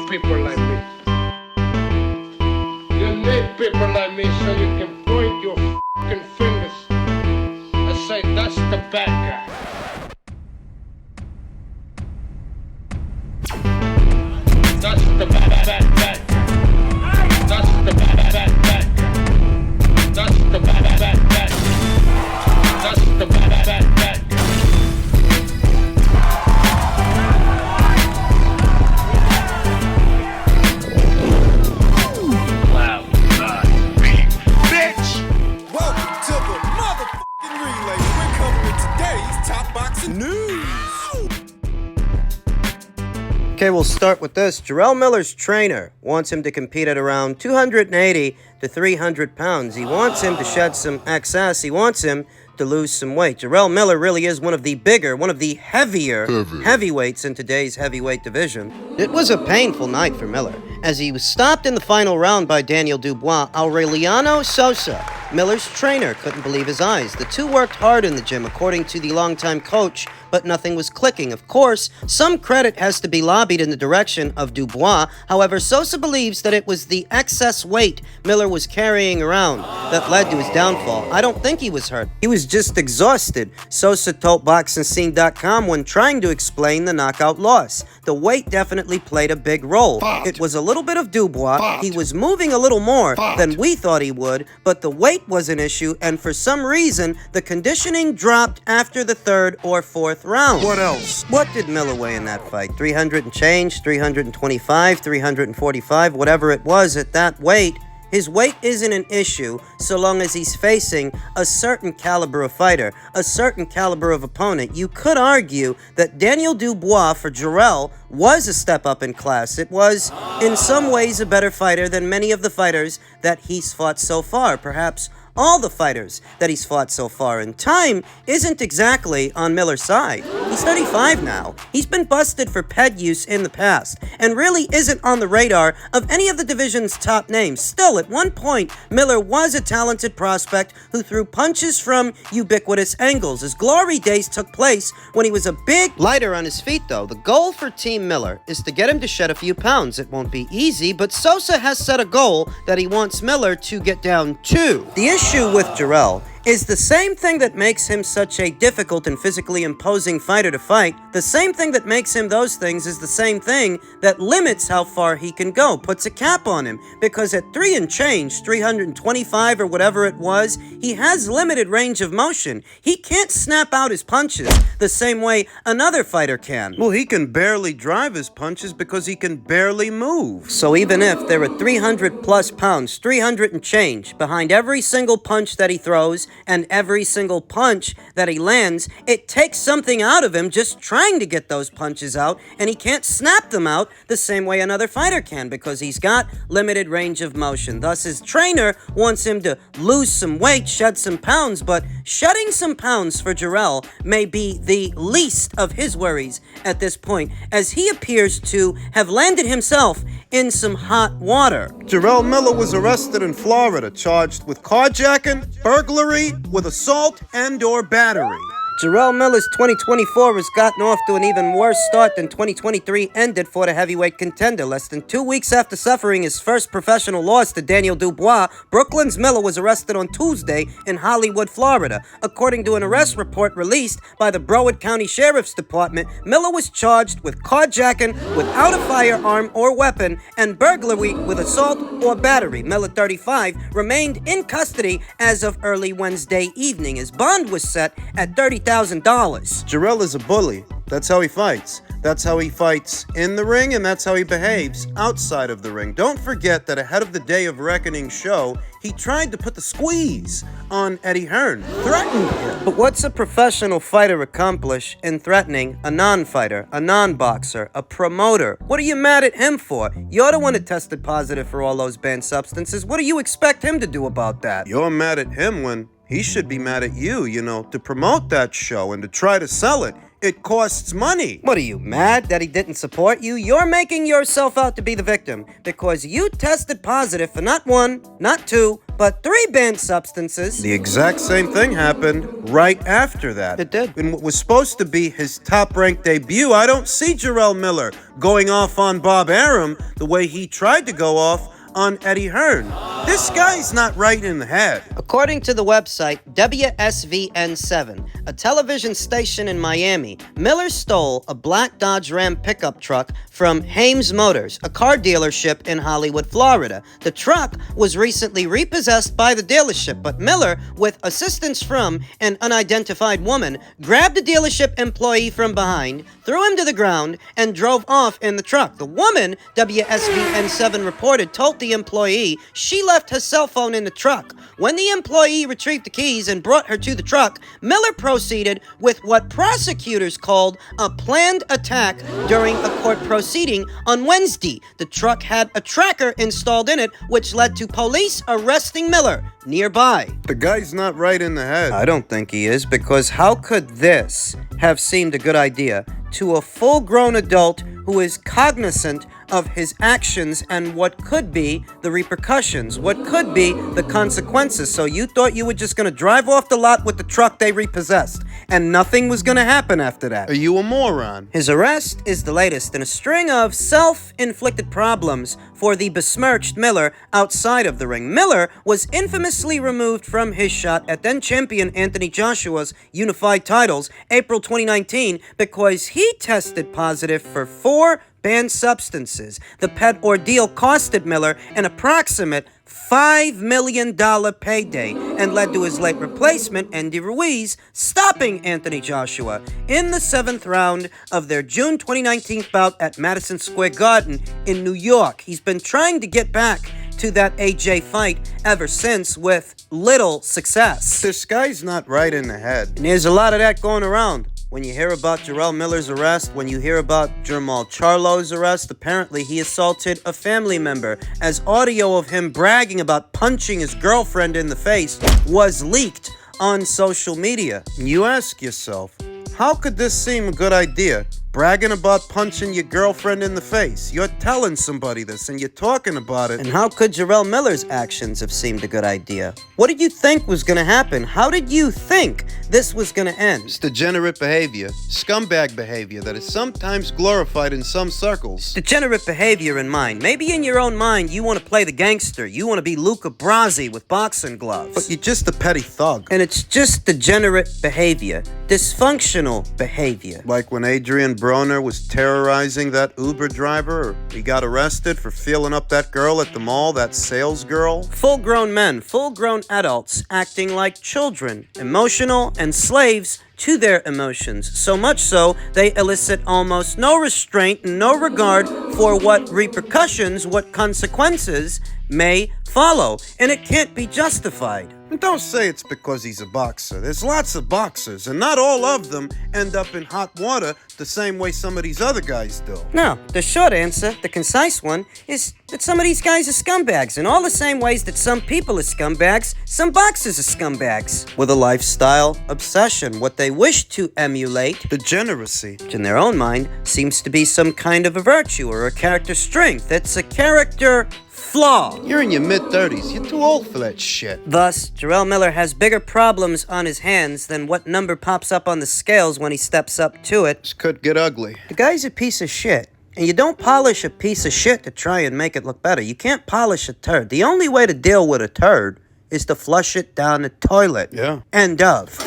people like me. You need people like me so you can point your fucking fingers and say, that's the bad guy. That's the bad guy. That's the bad guy. That's the bad guy. That's the bad guy. Okay, we'll start with this. Jarrell Miller's trainer wants him to compete at around 280 to 300 pounds. He wants him to shed some excess. He wants him to lose some weight. Jarrell Miller really is one of the bigger, one of the heavier heavyweights in today's heavyweight division. It was a painful night for Miller, as he was stopped in the final round by Daniel Dubois. Aureliano Sosa, Miller's trainer, couldn't believe his eyes. The two worked hard in the gym, according to the longtime coach, but nothing was clicking. Of course, some credit has to be lobbied in the direction of Dubois. However, Sosa believes that it was the excess weight Miller was carrying around that led to his downfall. I don't think he was hurt. He was just exhausted, Sosa told BoxingScene.com when trying to explain the knockout loss. The weight definitely played a big role. It was a little bit of Dubois. He was moving a little more than we thought he would, but the weight was an issue, and for some reason, the conditioning dropped after the third or fourth round. What else? What did Miller weigh in that fight? 300 and change, 325, 345, whatever it was at that weight. His weight isn't an issue so long as he's facing a certain caliber of fighter, a certain caliber of opponent. You could argue that Daniel Dubois for Jarrell was a step up in class. It was, in some ways, a better fighter than many of the fighters that he's fought so far. Perhaps all the fighters that he's fought so far, and time isn't exactly on Miller's side. He's 35 now. He's been busted for ped use in the past, and really isn't on the radar of any of the division's top names. Still, at one point, Miller was a talented prospect who threw punches from ubiquitous angles. His glory days took place when he was a big lighter on his feet, though. The goal for Team Miller is to get him to shed a few pounds. It won't be easy, but Sosa has set a goal that he wants Miller to get down to. The issue with Jarrell is the same thing that makes him such a difficult and physically imposing fighter to fight. The same thing that makes him those things is the same thing that limits how far he can go, puts a cap on him. Because at 3 and change, 325 or whatever it was, he has limited range of motion. He can't snap out his punches the same way another fighter can. Well, he can barely drive his punches because he can barely move. So even if there are 300 plus pounds, 300 and change, behind every single punch that he throws, and every single punch that he lands, it takes something out of him just trying to get those punches out, and he can't snap them out the same way another fighter can because he's got limited range of motion. Thus, his trainer wants him to lose some weight, shed some pounds, but shedding some pounds for Jarrell may be the least of his worries at this point, as he appears to have landed himself in some hot water. Jarrell Miller was arrested in Florida, charged with carjacking, burglary, with assault and/or battery. Jarrell Miller's 2024 has gotten off to an even worse start than 2023 ended for the heavyweight contender. Less than 2 weeks after suffering his first professional loss to Daniel Dubois, Brooklyn's Miller was arrested on Tuesday in Hollywood, Florida. According to an arrest report released by the Broward County Sheriff's Department, Miller was charged with carjacking without a firearm or weapon and burglary with assault or battery. Miller, 35, remained in custody as of early Wednesday evening. His bond was set at $30,000. Jarrell is a bully. That's how he fights. That's how he fights in the ring, and that's how he behaves outside of the ring. Don't forget that ahead of the Day of Reckoning show, he tried to put the squeeze on Eddie Hearn, threatened him. But what's a professional fighter accomplish in threatening a non-fighter, a non-boxer, a promoter? What are you mad at him for? You're the one that tested positive for all those banned substances. What do you expect him to do about that? You're mad at him when he should be mad at you, to promote that show and to try to sell it. It costs money. What are you, mad that he didn't support you? You're making yourself out to be the victim because you tested positive for not 1, not 2, but 3 banned substances. The exact same thing happened right after that. It did. In what was supposed to be his top-ranked debut, I don't see Jarrell Miller going off on Bob Arum the way he tried to go off on Eddie Hearn. This guy's not right in the head. According to the website WSVN7, a television station in Miami, Miller stole a black Dodge Ram pickup truck from Hames Motors, a car dealership in Hollywood, Florida. The truck was recently repossessed by the dealership, but Miller, with assistance from an unidentified woman, grabbed the dealership employee from behind, threw him to the ground, and drove off in the truck. The woman, WSVN7 reported, told the employee she left her cell phone in the truck. When the employee retrieved the keys and brought her to the truck, Miller proceeded with what prosecutors called a planned attack during a court proceeding on Wednesday. The truck had a tracker installed in it, which led to police arresting Miller nearby. The guy's not right in the head. I don't think he is, because how could this have seemed a good idea to a full-grown adult who is cognizant of his actions and what could be the repercussions, what could be the consequences? So you thought you were just going to drive off the lot with the truck they repossessed, and nothing was going to happen after that. Are you a moron? His arrest is the latest in a string of self-inflicted problems for the besmirched Miller outside of the ring. Miller was infamously removed from his shot at then-champion Anthony Joshua's unified titles April 2019 because he tested positive for 4 banned substances. The pet ordeal costed Miller an approximate $5 million payday and led to his late replacement, Andy Ruiz, stopping Anthony Joshua in the 7th round of their June 2019 bout at Madison Square Garden in New York. He's been trying to get back to that AJ fight ever since with little success. This guy's not right in the head. And there's a lot of that going around. When you hear about Jarrell Miller's arrest, when you hear about Jermall Charlo's arrest, apparently he assaulted a family member, as audio of him bragging about punching his girlfriend in the face was leaked on social media. You ask yourself, how could this seem a good idea? Bragging about punching your girlfriend in the face. You're telling somebody this and you're talking about it. And how could Jarrell Miller's actions have seemed a good idea? What did you think was going to happen? How did you think this was going to end? It's degenerate behavior, scumbag behavior that is sometimes glorified in some circles. Degenerate behavior in mind. Maybe in your own mind you want to play the gangster. You want to be Luca Brasi with boxing gloves. But you're just a petty thug. And it's just degenerate behavior. Dysfunctional behavior. Like when Adrian Broner was terrorizing that Uber driver, or he got arrested for feeling up that girl at the mall, that sales girl. Full-grown men, full-grown adults acting like children, emotional and slaves to their emotions. So much so, they elicit almost no restraint and no regard for what repercussions, what consequences may follow. And it can't be justified. And don't say it's because he's a boxer. There's lots of boxers, and not all of them end up in hot water the same way some of these other guys do. No, the short answer, the concise one, is that some of these guys are scumbags. In all the same ways that some people are scumbags, some boxers are scumbags. With a lifestyle obsession, what they wish to emulate, Degeneracy. which in their own mind seems to be some kind of a virtue or a character strength. It's a character flaw. You're in your mid-30s. You're too old for that shit. Thus, Jarrell Miller has bigger problems on his hands than what number pops up on the scales when he steps up to it. This could get ugly. The guy's a piece of shit. And you don't polish a piece of shit to try and make it look better. You can't polish a turd. The only way to deal with a turd is to flush it down the toilet. Yeah. End of.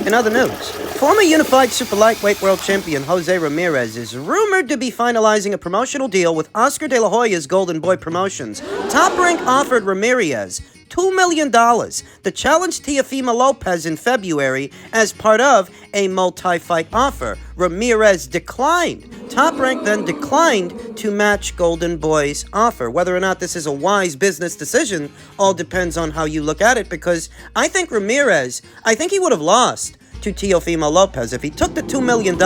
In other news, former unified super lightweight world champion Jose Ramirez is rumored to be finalizing a promotional deal with Oscar De La Hoya's Goldenboy Promotions. Top Rank offered Ramirez $2 million to challenge Teofimo Lopez in February as part of a multi-fight offer. Ramirez declined. Top Rank then declined to match Goldenboy's offer. Whether or not this is a wise business decision all depends on how you look at it, because I think Ramirez, he would have lost to Teofimo Lopez if he took the $2 million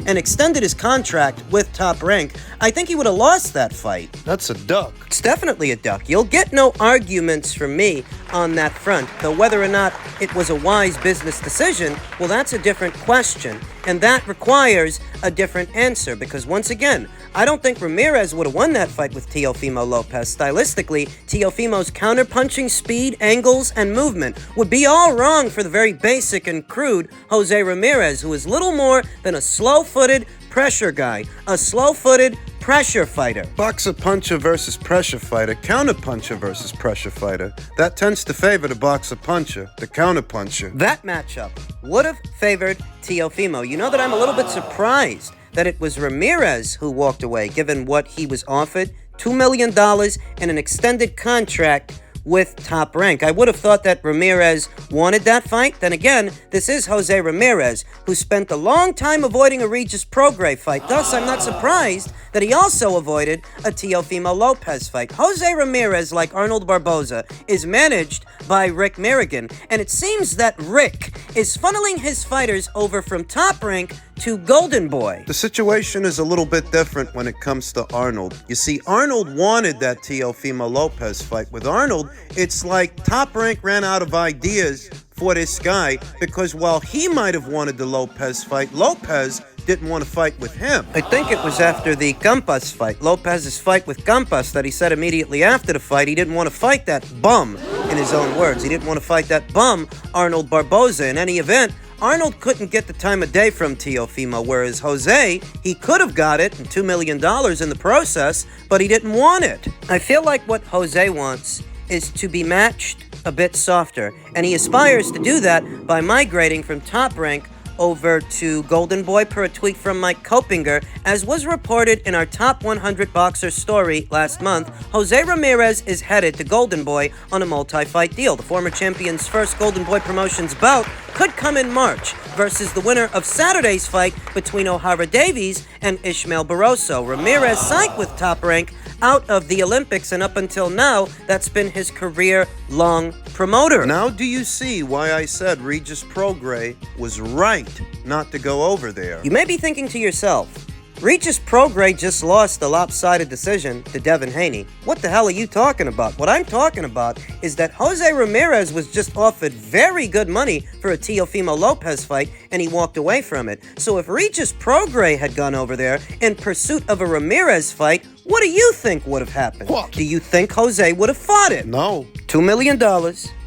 and extended his contract with Top Rank, I think he would have lost that fight. That's a duck. It's definitely a duck. You'll get no arguments from me on that front, though whether or not it was a wise business decision, well, that's a different question, and that requires a different answer, because once again, I don't think Ramirez would have won that fight with Teofimo Lopez. Stylistically, Teofimo's counterpunching speed, angles, and movement would be all wrong for the very basic and crude Jose Ramirez, who is little more than a slow-footed pressure guy, a slow-footed pressure fighter. Boxer puncher versus pressure fighter, counter puncher versus pressure fighter. That tends to favor the boxer puncher, the counter puncher. That matchup would have favored Teofimo. You know that I'm a little bit surprised that it was Ramirez who walked away, given what he was offered, $2 million and an extended contract with Top Rank. I would have thought that Ramirez wanted that fight. Then again, this is Jose Ramirez, who spent a long time avoiding a Regis Prograis fight. Thus, I'm not surprised that he also avoided a Teofimo Lopez fight. Jose Ramirez, like Arnold Barboza, is managed by Rick Merrigan, and it seems that Rick is funneling his fighters over from Top Rank to Goldenboy. The situation is a little bit different when it comes to Arnold. You see, Arnold wanted that Teofimo Lopez fight. With Arnold, it's like Top Rank ran out of ideas for this guy, because while he might have wanted the Lopez fight, Lopez didn't want to fight with him. I think it was after the Campas fight, Lopez's fight with Campas, that he said immediately after the fight he didn't want to fight that bum, in his own words. He didn't want to fight that bum, Arnold Barboza. In any event, Arnold couldn't get the time of day from Teofimo, whereas Jose, he could have got it, and $2 million in the process, but he didn't want it. I feel like what Jose wants is to be matched a bit softer, and he aspires to do that by migrating from Top Rank over to Goldenboy, per a tweet from Mike Kopinger. As was reported in our Top 100 Boxer story last month, Jose Ramirez is headed to Goldenboy on a multi-fight deal. The former champion's first Goldenboy Promotions bout could come in March versus the winner of Saturday's fight between O'Hara Davies and Ishmael Barroso. Ramirez signed with Top Rank out of the Olympics, and up until now, that's been his career-long promoter. Now do you see why I said Regis Prograis was right not to go over there? You may be thinking to yourself, Regis Prograis just lost a lopsided decision to Devin Haney. What the hell are you talking about? What I'm talking about is that Jose Ramirez was just offered very good money for a Teofimo Lopez fight, and he walked away from it. So if Regis Prograis had gone over there in pursuit of a Ramirez fight, what do you think would have happened? What? Do you think Jose would have fought it? No. $2 million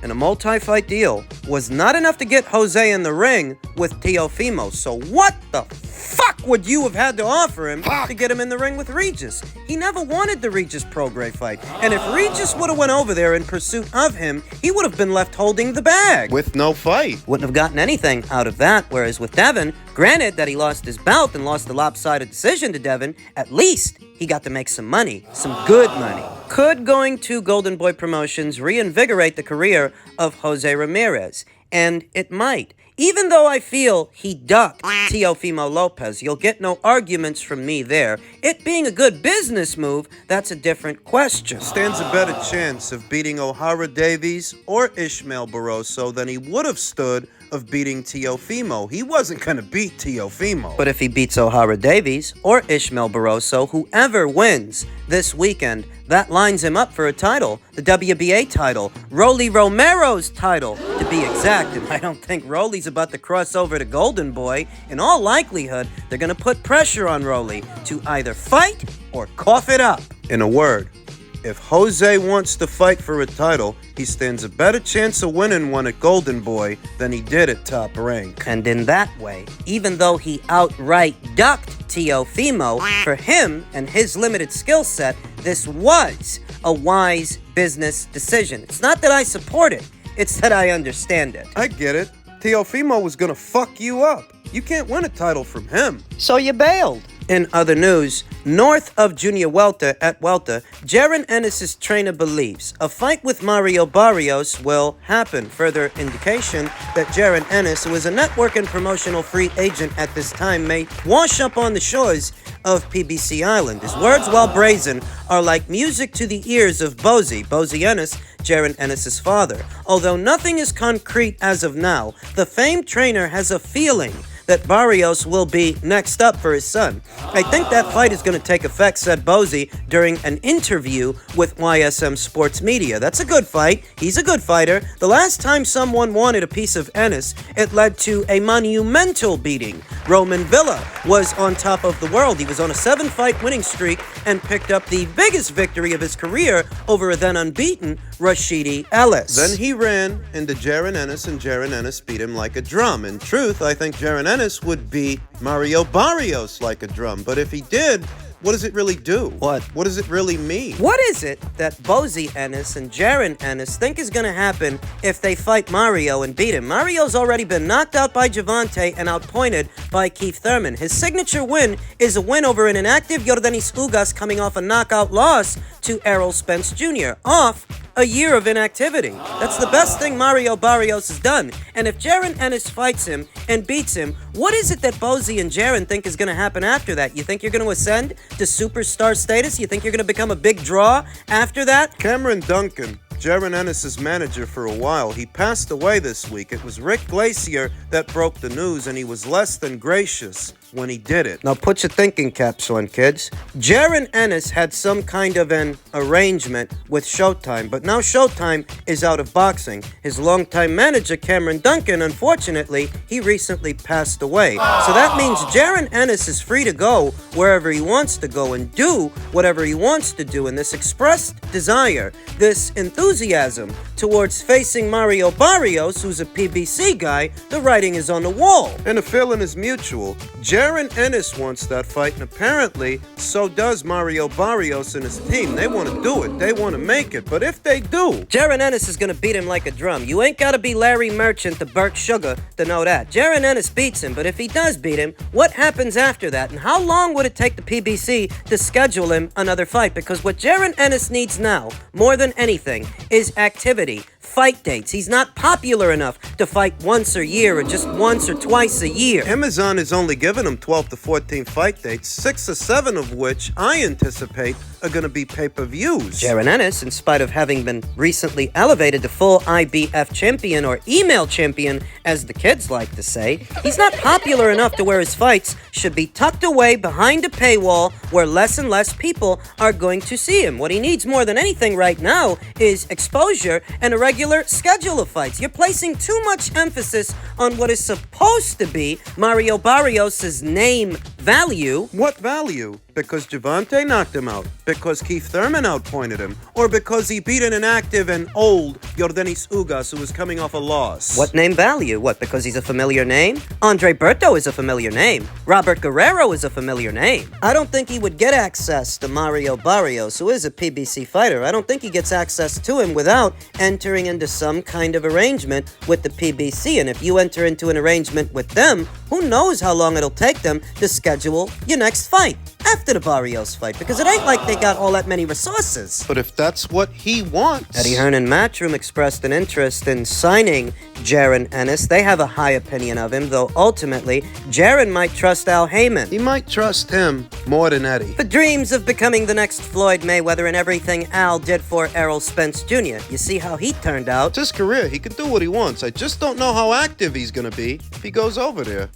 and a multi-fight deal was not enough to get Jose in the ring with Teofimo. So what the fuck would you have had to offer him to get him in the ring with Regis? He never wanted the Regis Prograis fight. And if Regis would have went over there in pursuit of him, he would have been left holding the bag. With no fight. Wouldn't have gotten anything out of that. Whereas with Devin, granted that he lost his belt and lost the lopsided decision to Devin, at least he got to make some money, some good money. Could going to Goldenboy Promotions reinvigorate the career of Jose Ramirez? And it might. Even though I feel he ducked Teofimo Lopez, you'll get no arguments from me there. It being a good business move, that's a different question. Stands a better chance of beating O'Hara Davies or Ishmael Barroso than he would have stood of beating Teofimo. He wasn't going to beat Teofimo. But if he beats O'Hara Davies or Ishmael Barroso, whoever wins this weekend, that lines him up for a title, the WBA title, Rolly Romero's title, to be exact. And I don't think Rolly's about to cross over to Goldenboy. In all likelihood, they're going to put pressure on Rolly to either fight or cough it up. In a word, if Jose wants to fight for a title, he stands a better chance of winning one at Goldenboy than he did at Top Rank. And in that way, even though he outright ducked Teofimo, for him and his limited skill set, this was a wise business decision. It's not that I support it, it's that I understand it. I get it. Teofimo was gonna fuck you up. You can't win a title from him. So you bailed. In other news, north of Junior Welter at Welter, Jarrell Ennis' trainer believes a fight with Mario Barrios will happen. Further indication that Jarrell Ennis, who is a network and promotional free agent at this time, may wash up on the shores of PBC Island. His words, while brazen, are like music to the ears of Bozy Ennis, Jarrell Ennis' father. Although nothing is concrete as of now, the famed trainer has a feeling that Barrios will be next up for his son. I think that fight is going to take effect, said Bozy during an interview with YSM Sports Media. That's a good fight. He's a good fighter. The last time someone wanted a piece of Ennis, it led to a monumental beating. Roman Villa was on top of the world. He was on a 7-fight winning streak and picked up the biggest victory of his career over a then unbeaten Rashidi Ellis. Then he ran into Jarrell Ennis, and Jarrell Ennis beat him like a drum. In truth, I think Jarrell Ennis would beat Mario Barrios like a drum. But if he did, what does it really do? What? What does it really mean? What is it that Bozy Ennis and Jarrell Ennis think is going to happen if they fight Mario and beat him? Mario's already been knocked out by Javante and outpointed by Keith Thurman. His signature win is a win over an inactive Yordanis Ugas coming off a knockout loss to Errol Spence Jr. off a year of inactivity. That's the best thing Mario Barrios has done. And if Jarrell Ennis fights him and beats him, what is it that Bozy and Jarrell think is going to happen after that? You think you're going to ascend to superstar status? You think you're going to become a big draw after that? Cameron Duncan, Jarrell Ennis' manager for a while, he passed away this week. It was Rick Glacier that broke the news, and he was less than gracious when he did it. Now put your thinking caps on, kids. Jarrell Ennis had some kind of an arrangement with Showtime, but now Showtime is out of boxing. His longtime manager, Cameron Duncan, unfortunately, he recently passed away. So that means Jarrell Ennis is free to go wherever he wants to go and do whatever he wants to do. And this expressed desire, this enthusiasm towards facing Mario Barrios, who's a PBC guy, the writing is on the wall. And the feeling is mutual. Jarrell Ennis wants that fight, and apparently so does Mario Barrios and his team. They want to do it. They want to make it. But if they do, Jarrell Ennis is going to beat him like a drum. You ain't got to be Larry Merchant to Burt Sugar to know that. Jarrell Ennis beats him, but if he does beat him, what happens after that? And how long would it take the PBC to schedule him another fight? Because what Jarrell Ennis needs now, more than anything, is activity. Fight dates. He's not popular enough to fight once a year or just once or twice a year. Amazon is only giving him 12 to 14 fight dates, 6 or 7 of which I anticipate are going to be pay-per-views. Jarrell Ennis, in spite of having been recently elevated to full IBF champion or email champion, as the kids like to say, he's not popular enough to where his fights should be tucked away behind a paywall where less and less people are going to see him. What he needs more than anything right now is exposure and a regular schedule of fights. You're placing too much emphasis on what is supposed to be Mario Barrios' name value. What value? Because Javante knocked him out? Because Keith Thurman outpointed him? Or because he beat an inactive and old Yordanis Ugas who was coming off a loss? What name value? What, because he's a familiar name? Andre Berto is a familiar name. Robert Guerrero is a familiar name. I don't think he would get access to Mario Barrios, who is a PBC fighter. I don't think he gets access to him without entering into some kind of arrangement with the PBC. And if you enter into an arrangement with them, who knows how long it'll take them to schedule your next fight after the Barrios fight, because it ain't like they got all that many resources. But if that's what he wants... Eddie Hearn and Matchroom expressed an interest in signing Jarrell Ennis. They have a high opinion of him, though ultimately, Jarrell might trust Al Heyman. He might trust him more than Eddie. The dreams of becoming the next Floyd Mayweather and everything Al did for Errol Spence Jr. You see how he turned out. It's his career. He can do what he wants. I just don't know how active he's going to be if he goes over there.